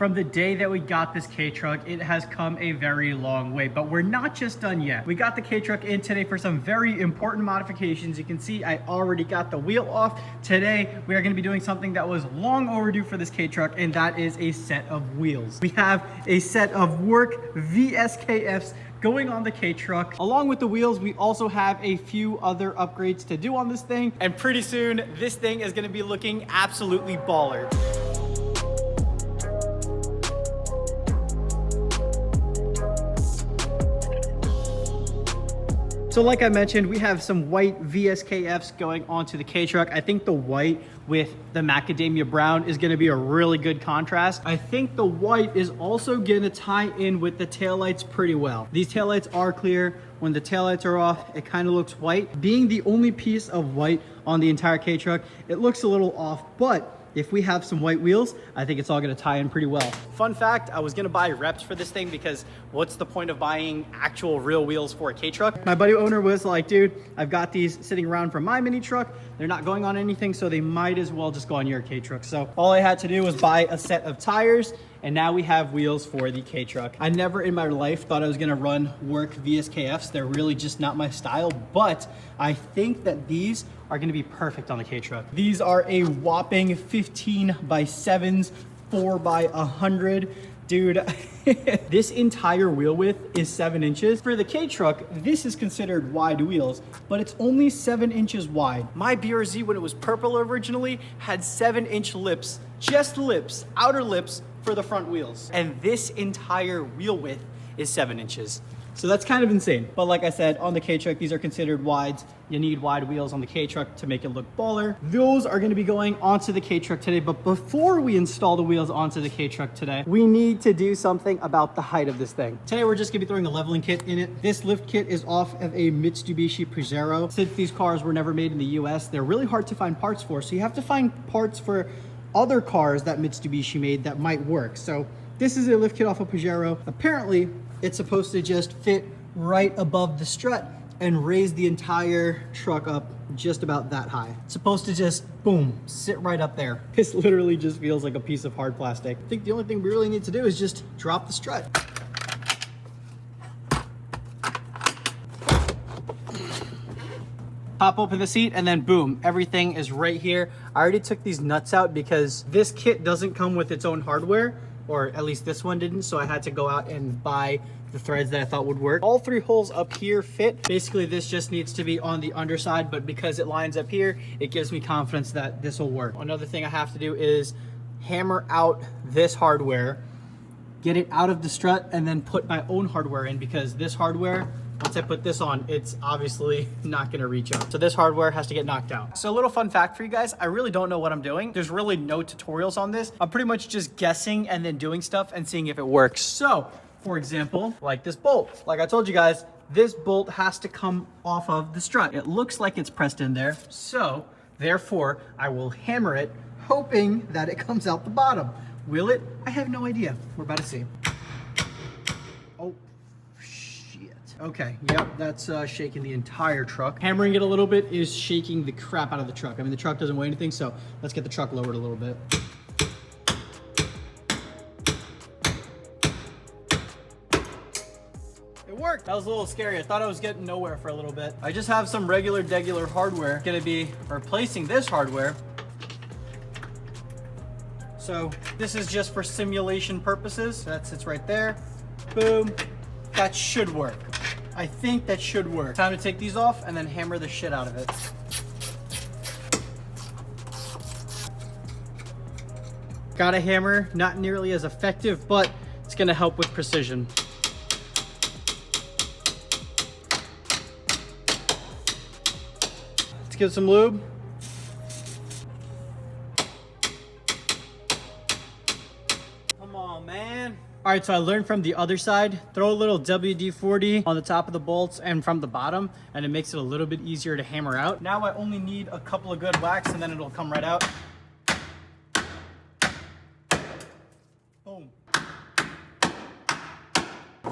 From the day that we got this Kei Truck, it has come a very long way, but we're not just done yet. We got the Kei Truck in today for some very important modifications. You can see I already got the wheel off. Today, we are gonna be doing something that was long overdue for this Kei Truck, and that is a set of wheels. We have a set of work VSKFs going on the Kei Truck. Along with the wheels, we also have a few other upgrades to do on this thing. And pretty soon, this thing is gonna be looking absolutely baller. So like I mentioned, we have some white VSKFs going onto the Kei Truck. I think the white with the macadamia brown is gonna be a really good contrast. I think the white is also gonna tie in with the taillights pretty well. These taillights are clear. When the taillights are off, it kind of looks white. Being the only piece of white on the entire Kei Truck, it looks a little off, but if we have some white wheels, I think it's all gonna tie in pretty well. Fun fact, I was gonna buy reps for this thing because what's the point of buying actual real wheels for a Kei Truck? My buddy owner was like, dude, I've got these sitting around for my mini truck. They're not going on anything, so they might as well just go on your Kei Truck. So all I had to do was buy a set of tires, and now we have wheels for the Kei Truck. I never in my life thought I was gonna run work VSKFs. They're really just not my style, but I think that these are gonna be perfect on the Kei Truck. These are a whopping 15x7s, 4x100. Dude, this entire wheel width is 7 inches. For the Kei Truck, this is considered wide wheels, but it's only 7 inches wide. My BRZ, when it was purple originally, had 7-inch lips, just lips, outer lips for the front wheels. And this entire wheel width is 7 inches. So that's kind of insane. But like I said, on the Kei Truck, these are considered wides. You need wide wheels on the Kei Truck to make it look baller. Those are gonna be going onto the Kei Truck today, but before we install the wheels onto the Kei Truck today, we need to do something about the height of this thing. Today, we're just gonna be throwing a leveling kit in it. This lift kit is off of a Mitsubishi Pajero. Since these cars were never made in the US, they're really hard to find parts for. So you have to find parts for other cars that Mitsubishi made that might work. So this is a lift kit off of Pajero. Apparently, it's supposed to just fit right above the strut and raise the entire truck up just about that high. It's supposed to just, boom, sit right up there. This literally just feels like a piece of hard plastic. I think the only thing we really need to do is just drop the strut. Pop open the seat and then boom, everything is right here. I already took these nuts out because this kit doesn't come with its own hardware, or at least this one didn't, so I had to go out and buy the threads that I thought would work. All 3 holes up here fit. Basically, this just needs to be on the underside, but because it lines up here, it gives me confidence that this will work. Another thing I have to do is hammer out this hardware, get it out of the strut, and then put my own hardware in, because this hardware, once I put this on, it's obviously not gonna reach up. So this hardware has to get knocked out. So a little fun fact for you guys, I really don't know what I'm doing. There's really no tutorials on this. I'm pretty much just guessing and then doing stuff and seeing if it works. So, for example, like this bolt. Like I told you guys, this bolt has to come off of the strut. It looks like it's pressed in there. So, therefore, I will hammer it, hoping that it comes out the bottom. Will it? I have no idea. We're about to see. Oh. Okay, yep, that's shaking the entire truck. Hammering it a little bit is shaking the crap out of the truck. I mean, the truck doesn't weigh anything, so let's get the truck lowered a little bit. It worked. That was a little scary. I thought I was getting nowhere for a little bit. I just have some regular hardware. Gonna be replacing this hardware. So this is just for simulation purposes. That sits right there. Boom. That should work. I think that should work. Time to take these off and then hammer the shit out of it. Got a hammer, not nearly as effective, but it's gonna help with precision. Let's get some lube. Come on, man. All right, so I learned from the other side, throw a little WD-40 on the top of the bolts and from the bottom, and it makes it a little bit easier to hammer out. Now I only need a couple of good whacks and then it'll come right out. Boom.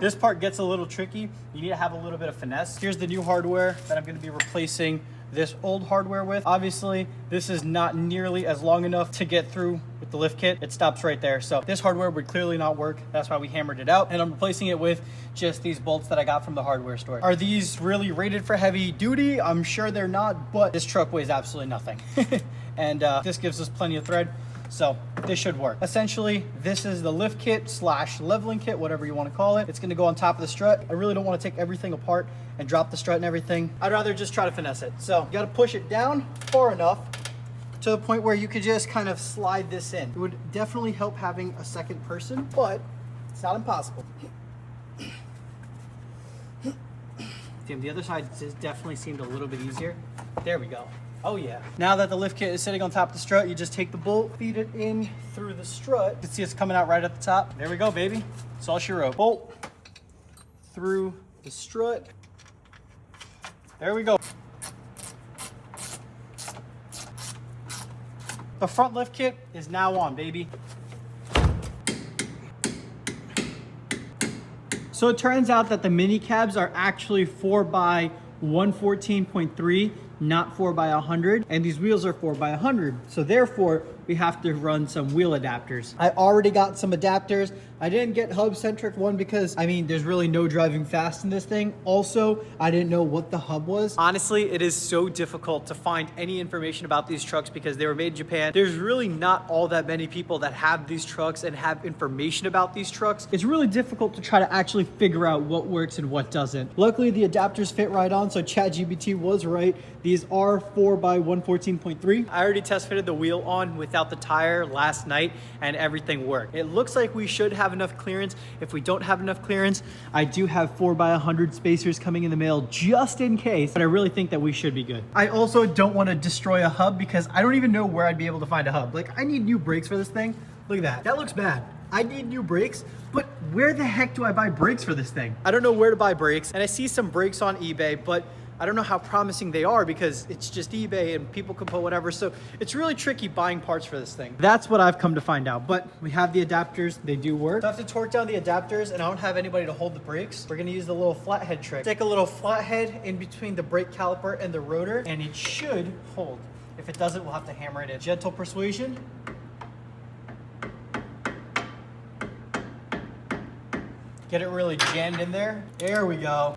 This part gets a little tricky. You need to have a little bit of finesse. Here's the new hardware that I'm gonna be replacing this old hardware with. Obviously, this is not nearly as long enough to get through with the lift kit, it stops right there. So this hardware would clearly not work. That's why we hammered it out. And I'm replacing it with just these bolts that I got from the hardware store. Are these really rated for heavy duty? I'm sure they're not, but this truck weighs absolutely nothing. And this gives us plenty of thread. So this should work. Essentially, this is the lift kit slash leveling kit, whatever you want to call it. It's going to go on top of the strut. I really don't want to take everything apart and drop the strut and everything. I'd rather just try to finesse it. So you got to push it down far enough to the point where you could just kind of slide this in. It would definitely help having a second person, but it's not impossible. Damn, the other side definitely seemed a little bit easier. There we go. Oh yeah. Now that the lift kit is sitting on top of the strut, you just take the bolt, feed it in through the strut. You can see it's coming out right at the top. There we go, baby. It's all she wrote. Bolt through the strut. There we go. The front lift kit is now on, baby. So it turns out that the mini cabs are actually 4x114.3, not 4x100, and these wheels are 4x100. So therefore, we have to run some wheel adapters. I already got some adapters. I didn't get hub-centric one because, I mean, there's really no driving fast in this thing. Also, I didn't know what the hub was. Honestly, it is so difficult to find any information about these trucks because they were made in Japan. There's really not all that many people that have these trucks and have information about these trucks. It's really difficult to try to actually figure out what works and what doesn't. Luckily, the adapters fit right on, so ChatGPT was right. These are 4x114.3. I already test fitted the wheel on without the tire last night and everything worked. It looks like we should have enough clearance. If we don't have enough clearance, I do have 4x100 spacers coming in the mail just in case, but I really think that we should be good. I also don't want to destroy a hub because I don't even know where I'd be able to find a hub. Like, I need new brakes for this thing. Look at that. That looks bad. I need new brakes, but where the heck do I buy brakes for this thing? I don't know where to buy brakes, and I see some brakes on eBay, but I don't know how promising they are because it's just eBay and people can put whatever. So it's really tricky buying parts for this thing. That's what I've come to find out. But we have the adapters. They do work. So I have to torque down the adapters and I don't have anybody to hold the brakes. We're going to use the little flathead trick. Take a little flathead in between the brake caliper and the rotor and it should hold. If it doesn't, we'll have to hammer it in. Gentle persuasion. Get it really jammed in there. There we go.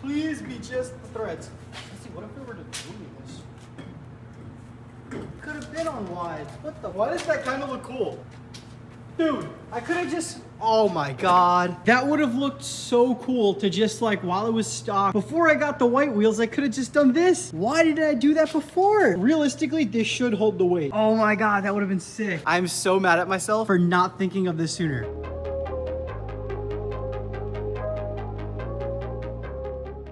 Please be just the threads. Let's see, what if we were to do this? Could have been on wide. What the? Why does that kind of look cool? Dude, I could have just, oh my God. That would have looked so cool to just like, while it was stock, before I got the white wheels, I could have just done this. Why did I do that before? Realistically, this should hold the weight. Oh my God, that would have been sick. I'm so mad at myself for not thinking of this sooner.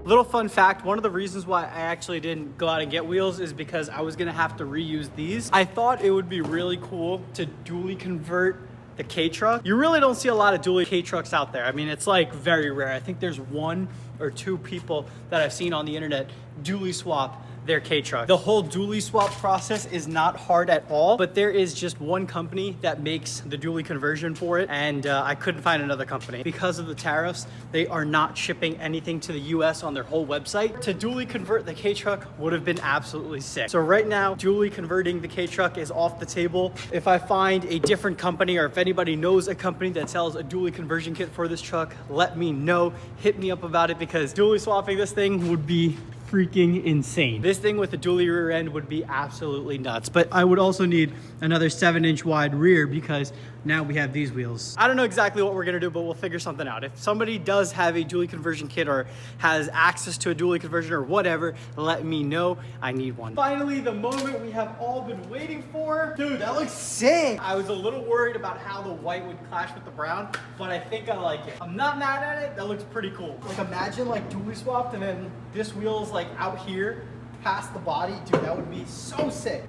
Little fun fact, one of the reasons why I actually didn't go out and get wheels is because I was gonna have to reuse these. I thought it would be really cool to dually convert the Kei Truck. You really don't see a lot of dually Kei Trucks out there. I mean, it's like very rare. I think there's 1 or 2 people that I've seen on the internet dually swap their Kei Truck. The whole dually swap process is not hard at all, but there is just one company that makes the dually conversion for it, and I couldn't find another company. Because of the tariffs, they are not shipping anything to the US on their whole website. To dually convert the Kei Truck would have been absolutely sick. So right now, dually converting the Kei Truck is off the table. If I find a different company or if anybody knows a company that sells a dually conversion kit for this truck, let me know. Hit me up about it because dually swapping this thing would be freaking insane. This thing with a dually rear end would be absolutely nuts, but I would also need another 7-inch wide rear because now we have these wheels. I don't know exactly what we're gonna do, but we'll figure something out. If somebody does have a dually conversion kit or has access to a dually conversion or whatever, let me know. I need one. Finally, the moment we have all been waiting for. Dude, that looks sick. I was a little worried about how the white would clash with the brown, but I think I like it. I'm not mad at it. That looks pretty cool. Like imagine like dually swapped and then this wheel's like out here past the body. Dude, that would be so sick.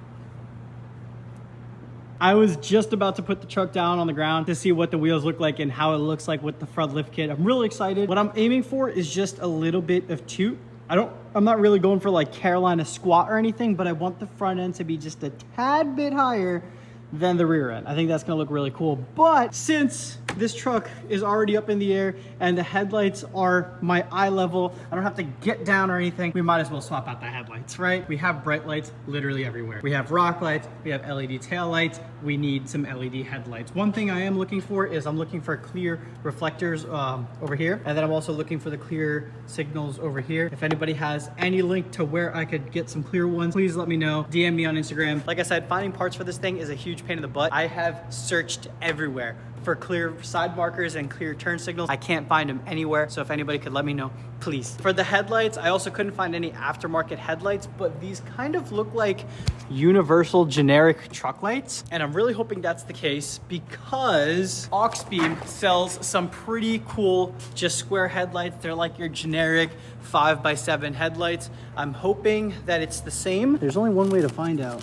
I was just about to put the truck down on the ground to see what the wheels look like and how it looks like with the front lift kit. I'm really excited. What I'm aiming for is just a little bit of toot. I'm not really going for like Carolina squat or anything, but I want the front end to be just a tad bit higher than the rear end. I think that's gonna look really cool. But since this truck is already up in the air and the headlights are my eye level, I don't have to get down or anything, we might as well swap out the headlights, right? We have bright lights literally everywhere. We have rock lights, we have LED tail lights, we need some LED headlights. One thing I am looking for is I'm looking for clear reflectors over here, and then I'm also looking for the clear signals over here. If anybody has any link to where I could get some clear ones, please let me know. DM me on Instagram. Like I said, finding parts for this thing is a huge pain in the butt. I have searched everywhere for clear side markers and clear turn signals. I can't find them anywhere, so if anybody could let me know, please. For the headlights, I also couldn't find any aftermarket headlights, but these kind of look like universal generic truck lights, and I'm really hoping that's the case because Auxbeam sells some pretty cool just square headlights. They're like your generic 5x7 headlights. I'm hoping that it's the same. There's only one way to find out.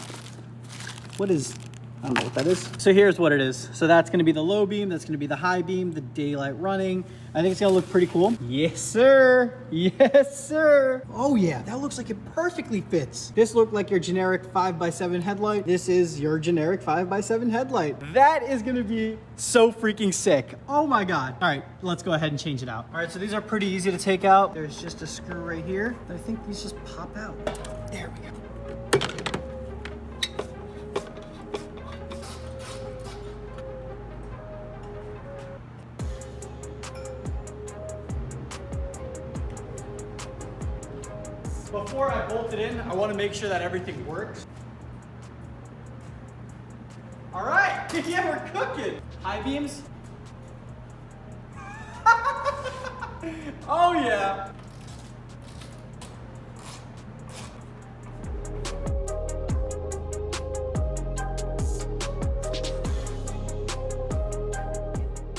What is, I don't know what that is. So here's what it is. So that's gonna be the low beam, that's gonna be the high beam, the daylight running. I think it's gonna look pretty cool. Yes, sir. Yes, sir. Oh yeah, that looks like it perfectly fits. This looked like your generic 5x7 headlight. This is your generic 5x7 headlight. That is gonna be so freaking sick. Oh my God. All right, let's go ahead and change it out. All right, so these are pretty easy to take out. There's just a screw right here. I think these just pop out. There we go. Before I bolt it in, I want to make sure that everything works. All right, yeah, we're cooking. High beams. Oh yeah.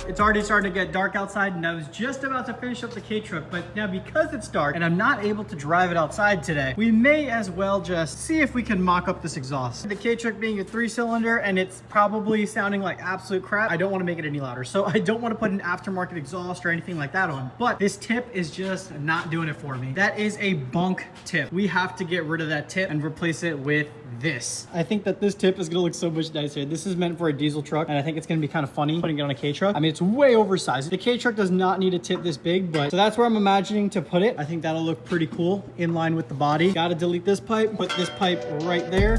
It's already starting to get dark outside, and I was just about to finish up the Kei Truck, but now because it's dark and I'm not able to drive it outside today, we may as well just see if we can mock up this exhaust. The Kei Truck being a 3-cylinder and it's probably sounding like absolute crap, I don't want to make it any louder. So I don't want to put an aftermarket exhaust or anything like that on, but this tip is just not doing it for me. That is a bunk tip. We have to get rid of that tip and replace it with this. I think that this tip is gonna look so much nicer. This is meant for a diesel truck, and I think it's gonna be kind of funny putting it on a Kei Truck. I mean, it's way oversized. The Kei Truck does not need a tip this big, but so that's where I'm imagining to put it. I think that'll look pretty cool in line with the body. Gotta delete this pipe, put this pipe right there.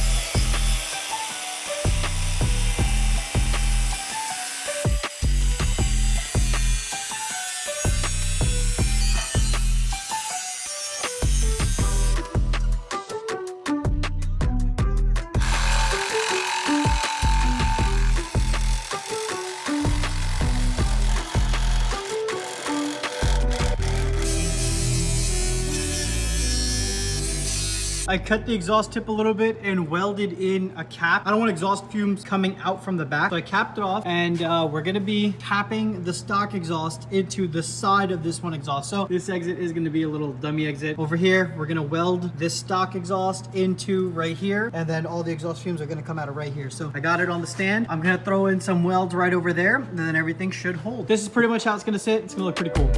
I cut the exhaust tip a little bit and welded in a cap. I don't want exhaust fumes coming out from the back, so I capped it off, and we're gonna be tapping the stock exhaust into the side of this one exhaust. So this exit is gonna be a little dummy exit. Over here, we're gonna weld this stock exhaust into right here, and then all the exhaust fumes are gonna come out of right here. So I got it on the stand. I'm gonna throw in some welds right over there, and then everything should hold. This is pretty much how it's gonna sit. It's gonna look pretty cool.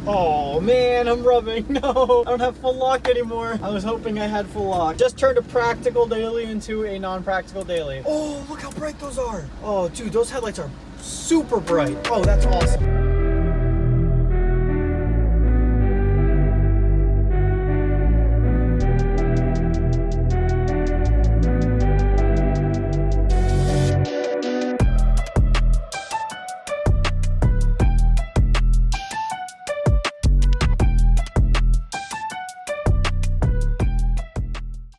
Oh man, I'm rubbing. No, I don't have full lock anymore. I was hoping I had full lock. Just turned a practical daily into a non-practical daily. Oh, look how bright those are. Oh dude, those headlights are super bright. Oh, that's awesome.